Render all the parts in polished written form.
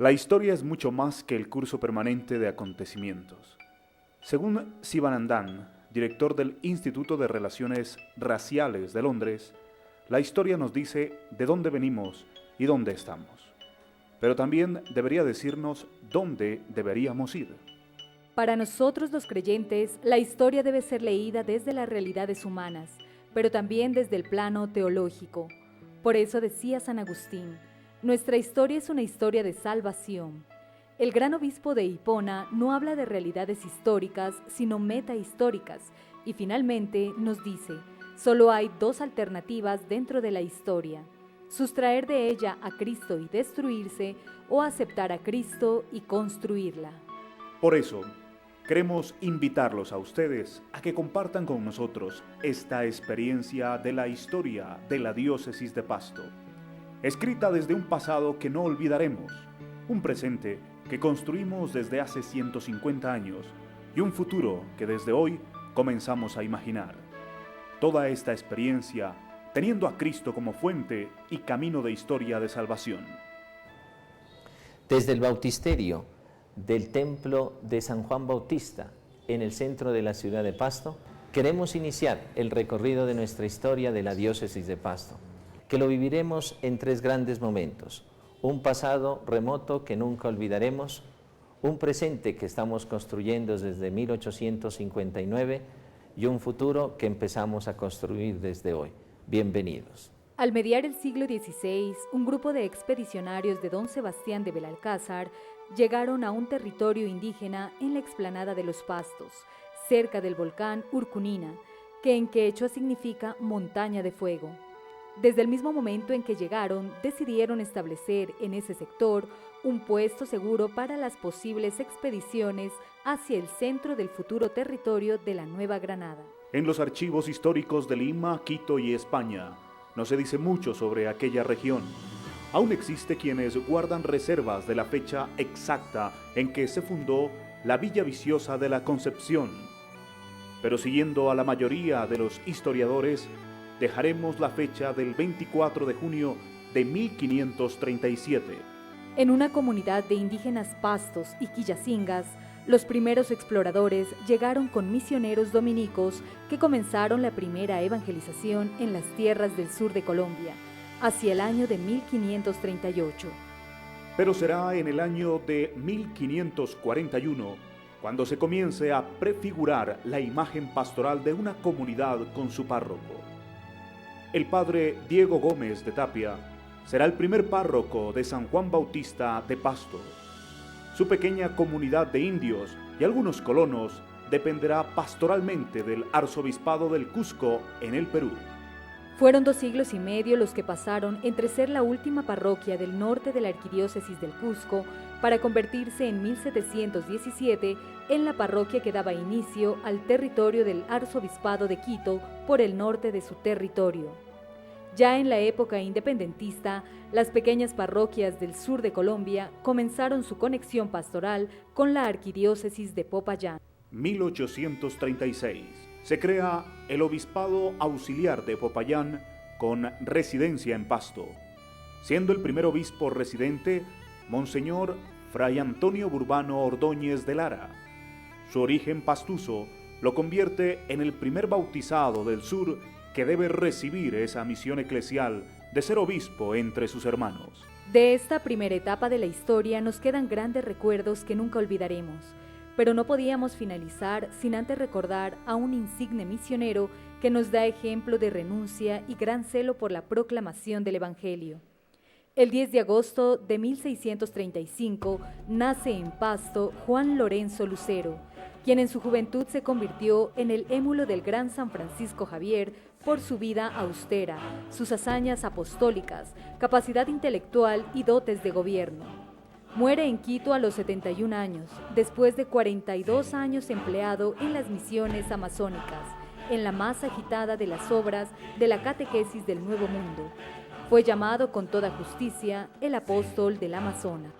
La historia es mucho más que el curso permanente de acontecimientos. Según Sivanandan, director del Instituto de Relaciones Raciales de Londres, la historia nos dice de dónde venimos y dónde estamos. Pero también debería decirnos dónde deberíamos ir. Para nosotros los creyentes, la historia debe ser leída desde las realidades humanas, pero también desde el plano teológico. Por eso decía San Agustín, nuestra historia es una historia de salvación. El gran obispo de Hipona no habla de realidades históricas, sino metahistóricas, y finalmente nos dice, solo hay dos alternativas dentro de la historia, sustraer de ella a Cristo y destruirse, o aceptar a Cristo y construirla. Por eso, queremos invitarlos a ustedes a que compartan con nosotros esta experiencia de la historia de la diócesis de Pasto, escrita desde un pasado que no olvidaremos, un presente que construimos desde hace 150 años y un futuro que desde hoy comenzamos a imaginar. Toda esta experiencia teniendo a Cristo como fuente y camino de historia de salvación. Desde el bautisterio del templo de San Juan Bautista, en el centro de la ciudad de Pasto, queremos iniciar el recorrido de nuestra historia de la diócesis de Pasto, que lo viviremos en tres grandes momentos: un pasado remoto que nunca olvidaremos, un presente que estamos construyendo desde 1859 y un futuro que empezamos a construir desde hoy. Bienvenidos. Al mediar el siglo XVI, un grupo de expedicionarios de don Sebastián de Belalcázar llegaron a un territorio indígena en la explanada de los Pastos, cerca del volcán Urcunina, que en quechua significa montaña de fuego. Desde el mismo momento en que llegaron, decidieron establecer en ese sector un puesto seguro para las posibles expediciones hacia el centro del futuro territorio de la Nueva Granada. En los archivos históricos de Lima, Quito y España, no se dice mucho sobre aquella región. Aún existe quienes guardan reservas de la fecha exacta en que se fundó la Villa Viciosa de la Concepción. Pero siguiendo a la mayoría de los historiadores, dejaremos la fecha del 24 de junio de 1537. En una comunidad de indígenas pastos y quillacingas, los primeros exploradores llegaron con misioneros dominicos que comenzaron la primera evangelización en las tierras del sur de Colombia, hacia el año de 1538. Pero será en el año de 1541 cuando se comience a prefigurar la imagen pastoral de una comunidad con su párroco. El padre Diego Gómez de Tapia será el primer párroco de San Juan Bautista de Pasto. Su pequeña comunidad de indios y algunos colonos dependerá pastoralmente del arzobispado del Cusco en el Perú. Fueron 2 siglos y medio los que pasaron entre ser la última parroquia del norte de la arquidiócesis del Cusco para convertirse en 1717 en la parroquia que daba inicio al territorio del arzobispado de Quito por el norte de su territorio. Ya en la época independentista, las pequeñas parroquias del sur de Colombia comenzaron su conexión pastoral con la arquidiócesis de Popayán. 1836. Se crea el Obispado Auxiliar de Popayán con residencia en Pasto, siendo el primer obispo residente Monseñor Fray Antonio Burbano Ordóñez de Lara. Su origen pastuso lo convierte en el primer bautizado del sur que debe recibir esa misión eclesial de ser obispo entre sus hermanos. De esta primera etapa de la historia nos quedan grandes recuerdos que nunca olvidaremos, pero no podíamos finalizar sin antes recordar a un insigne misionero que nos da ejemplo de renuncia y gran celo por la proclamación del Evangelio. El 10 de agosto de 1635 nace en Pasto Juan Lorenzo Lucero, quien en su juventud se convirtió en el émulo del gran San Francisco Javier por su vida austera, sus hazañas apostólicas, capacidad intelectual y dotes de gobierno. Muere en Quito a los 71 años, después de 42 años empleado en las misiones amazónicas, en la más agitada de las obras de la catequesis del Nuevo Mundo. Fue llamado con toda justicia el apóstol del Amazonas.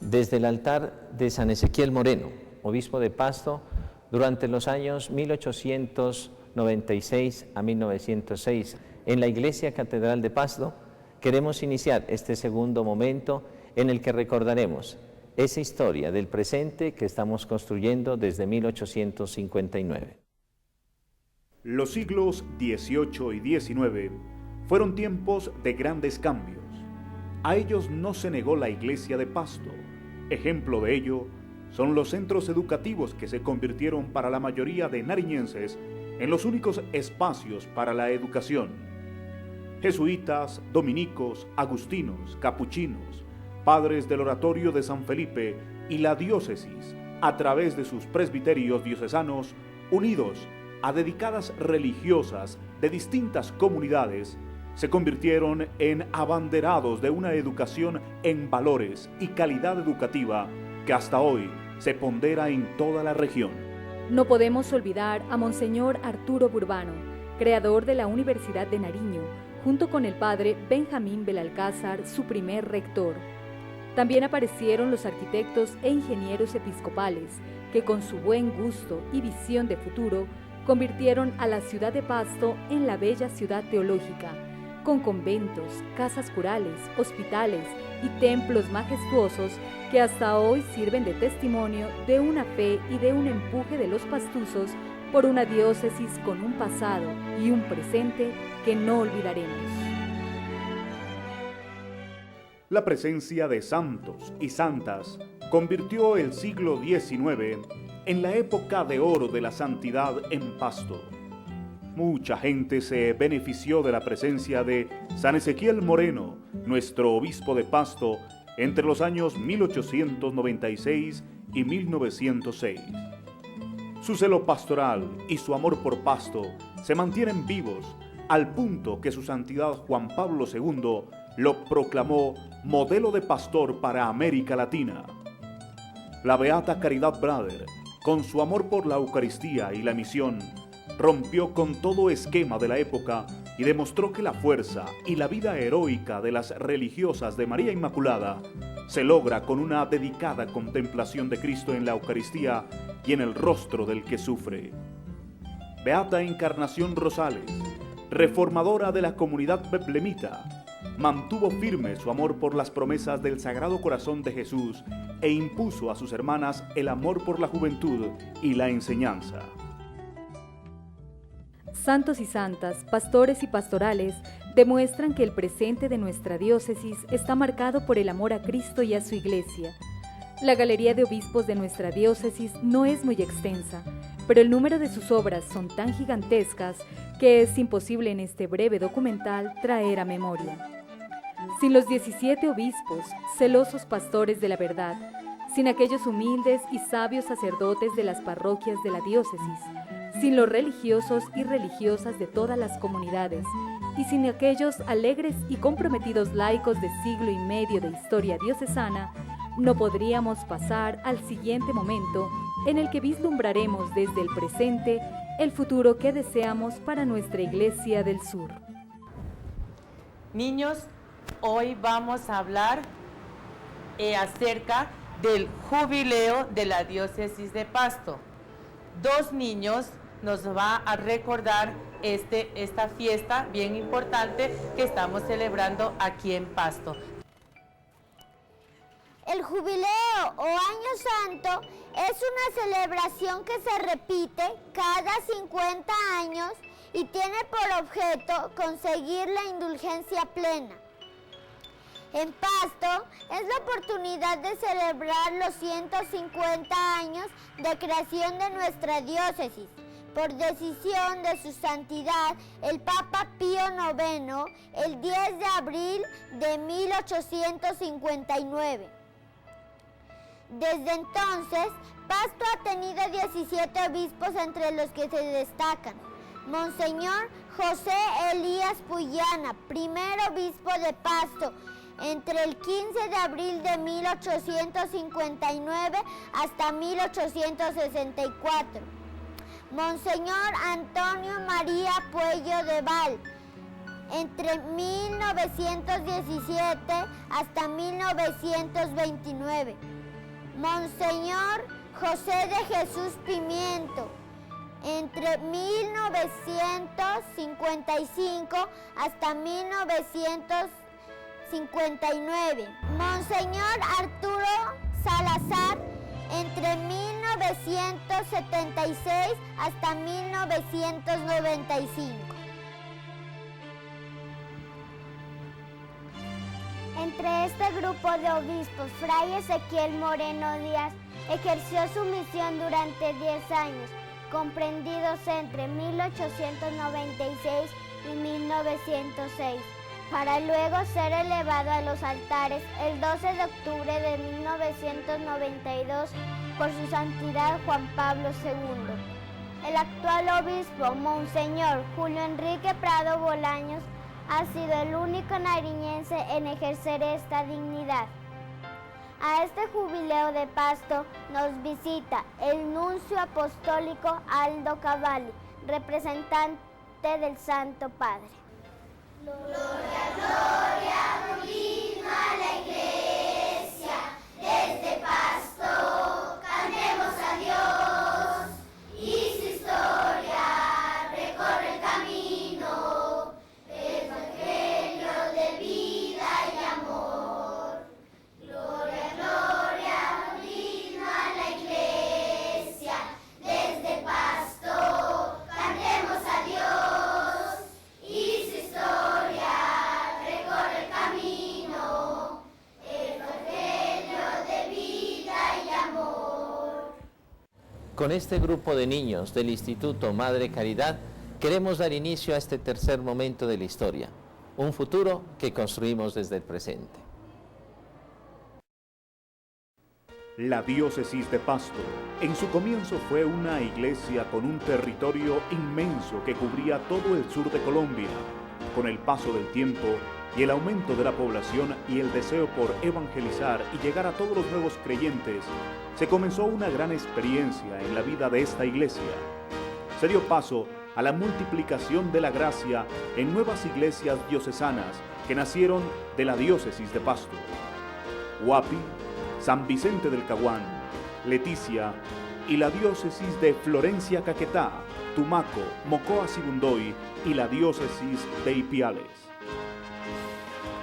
desde el altar de San Ezequiel Moreno, obispo de Pasto, durante los años 1896 a 1906, en la Iglesia Catedral de Pasto, queremos iniciar este segundo momento en el que recordaremos esa historia del presente que estamos construyendo desde 1859. Los siglos XVIII y XIX fueron tiempos de grandes cambios. A ellos no se negó la Iglesia de Pasto. Ejemplo de ello son los centros educativos que se convirtieron para la mayoría de nariñenses en los únicos espacios para la educación. Jesuitas, dominicos, agustinos, capuchinos, padres del Oratorio de San Felipe y la diócesis, a través de sus presbiterios diocesanos, unidos a dedicadas religiosas de distintas comunidades, se convirtieron en abanderados de una educación en valores y calidad educativa que hasta hoy se pondera en toda la región. No podemos olvidar a Monseñor Arturo Burbano, creador de la Universidad de Nariño, junto con el padre Benjamín Belalcázar, su primer rector. También aparecieron los arquitectos e ingenieros episcopales, que con su buen gusto y visión de futuro, convirtieron a la ciudad de Pasto en la bella ciudad teológica, con conventos, casas curales, hospitales y templos majestuosos que hasta hoy sirven de testimonio de una fe y de un empuje de los pastuzos por una diócesis con un pasado y un presente que no olvidaremos. La presencia de santos y santas convirtió el siglo XIX en la época de oro de la santidad en Pasto. Mucha gente se benefició de la presencia de San Ezequiel Moreno, nuestro obispo de Pasto, entre los años 1896 y 1906. Su celo pastoral y su amor por Pasto se mantienen vivos al punto que su santidad Juan Pablo II lo proclamó modelo de pastor para América Latina. La beata Caridad Brader, con su amor por la Eucaristía y la misión, rompió con todo esquema de la época y demostró que la fuerza y la vida heroica de las religiosas de María Inmaculada se logra con una dedicada contemplación de Cristo en la Eucaristía y en el rostro del que sufre. Beata Encarnación Rosales, reformadora de la comunidad beplemita, mantuvo firme su amor por las promesas del Sagrado Corazón de Jesús e impuso a sus hermanas el amor por la juventud y la enseñanza. Santos y santas, pastores y pastorales, demuestran que el presente de nuestra diócesis está marcado por el amor a Cristo y a su Iglesia. La galería de obispos de nuestra diócesis no es muy extensa, pero el número de sus obras son tan gigantescas que es imposible en este breve documental traer a memoria. Sin los 17 obispos, celosos pastores de la verdad, sin aquellos humildes y sabios sacerdotes de las parroquias de la diócesis, sin los religiosos y religiosas de todas las comunidades, y sin aquellos alegres y comprometidos laicos de siglo y medio de historia diocesana, no podríamos pasar al siguiente momento en el que vislumbraremos desde el presente el futuro que deseamos para nuestra Iglesia del Sur. Niños, hoy vamos a hablar acerca del jubileo de la diócesis de Pasto. Dos niños nos va a recordar esta fiesta bien importante que estamos celebrando aquí en Pasto. El jubileo o año santo es una celebración que se repite cada 50 años y tiene por objeto conseguir la indulgencia plena. En Pasto es la oportunidad de celebrar los 150 años de creación de nuestra diócesis, por decisión de su santidad el Papa Pío IX, el 10 de abril de 1859. Desde entonces, Pasto ha tenido 17 obispos, entre los que se destacan Monseñor José Elías Puyana, primer obispo de Pasto, entre el 15 de abril de 1859 hasta 1864. Monseñor Antonio María Puello de Val, entre 1917 hasta 1929. Monseñor José de Jesús Pimiento, entre 1955 hasta 1959. Monseñor Arturo Salazar, entre 1976 hasta 1995. Entre este grupo de obispos, Fray Ezequiel Moreno Díaz ejerció su misión durante 10 años, comprendidos entre 1896 y 1906, para luego ser elevado a los altares el 12 de octubre de 1992 por su santidad Juan Pablo II. El actual obispo, Monseñor Julio Enrique Prado Bolaños, ha sido el único nariñense en ejercer esta dignidad. A este jubileo de Pasto nos visita el nuncio apostólico Aldo Cavalli, representante del Santo Padre. Gloria, gloria, vino a la iglesia, desde Pasto cantemos a Dios, y su historia recorre el camino, el evangelio de vida y amor. Gloria, gloria, vino a la iglesia, desde Pasto cantemos a Dios, y su historia recorre el camino, el evangelio de vida y amor. Con este grupo de niños del Instituto Madre Caridad queremos dar inicio a este tercer momento de la historia, un futuro que construimos desde el presente. La diócesis de Pasto, en su comienzo fue una iglesia con un territorio inmenso que cubría todo el sur de Colombia. Con el paso del tiempo y el aumento de la población y el deseo por evangelizar y llegar a todos los nuevos creyentes, se comenzó una gran experiencia en la vida de esta iglesia. Se dio paso a la multiplicación de la gracia en nuevas iglesias diocesanas que nacieron de la diócesis de Pasto. Huapi, San Vicente del Caguán, Leticia y la diócesis de Florencia Caquetá, Tumaco, Mocoa Sibundoy y la diócesis de Ipiales.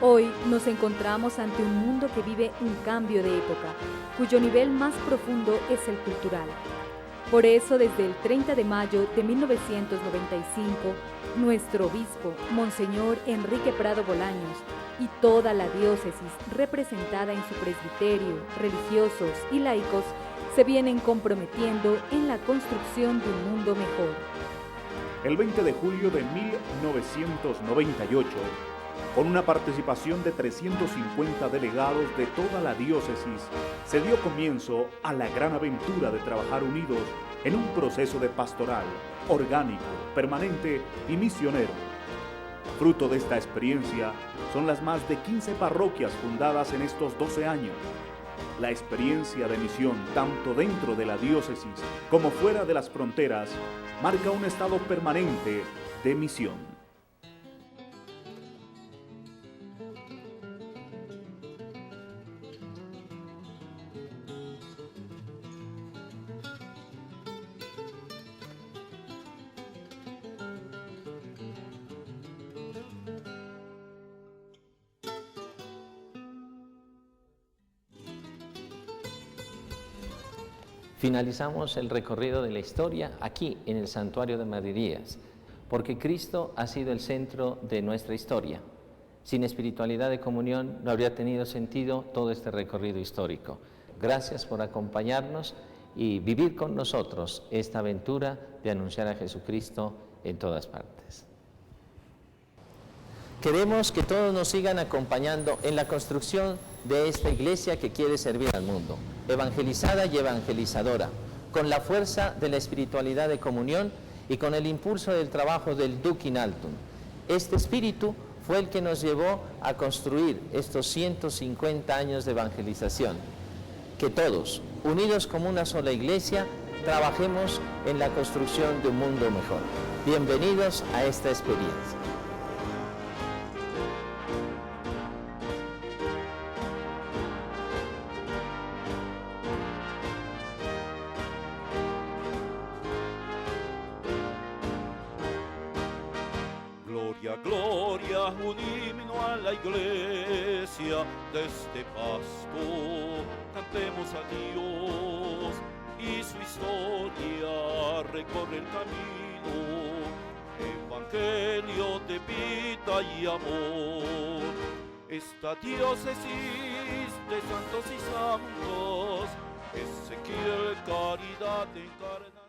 Hoy nos encontramos ante un mundo que vive un cambio de época, cuyo nivel más profundo es el cultural. Por eso, desde el 30 de mayo de 1995, nuestro obispo, Monseñor Enrique Prado Bolaños, y toda la diócesis representada en su presbiterio, religiosos y laicos, se vienen comprometiendo en la construcción de un mundo mejor. El 20 de julio de 1998, con una participación de 350 delegados de toda la diócesis, se dio comienzo a la gran aventura de trabajar unidos en un proceso de pastoral, orgánico, permanente y misionero. Fruto de esta experiencia son las más de 15 parroquias fundadas en estos 12 años. La experiencia de misión, tanto dentro de la diócesis como fuera de las fronteras, marca un estado permanente de misión. Finalizamos el recorrido de la historia aquí en el Santuario de Madre Díaz, porque Cristo ha sido el centro de nuestra historia. Sin espiritualidad de comunión no habría tenido sentido todo este recorrido histórico. Gracias por acompañarnos y vivir con nosotros esta aventura de anunciar a Jesucristo en todas partes. Queremos que todos nos sigan acompañando en la construcción de esta iglesia que quiere servir al mundo, evangelizada y evangelizadora, con la fuerza de la espiritualidad de comunión y con el impulso del trabajo del Duc in Altum. Este espíritu fue el que nos llevó a construir estos 150 años de evangelización. Que todos, unidos como una sola iglesia, trabajemos en la construcción de un mundo mejor. Bienvenidos a esta experiencia. Gloria, gloria, un himno a la iglesia de este Pasto. Cantemos a Dios y su historia recorre el camino. Evangelio de vida y amor. Esta diócesis de santos y santos, Ezequiel, caridad encarnada.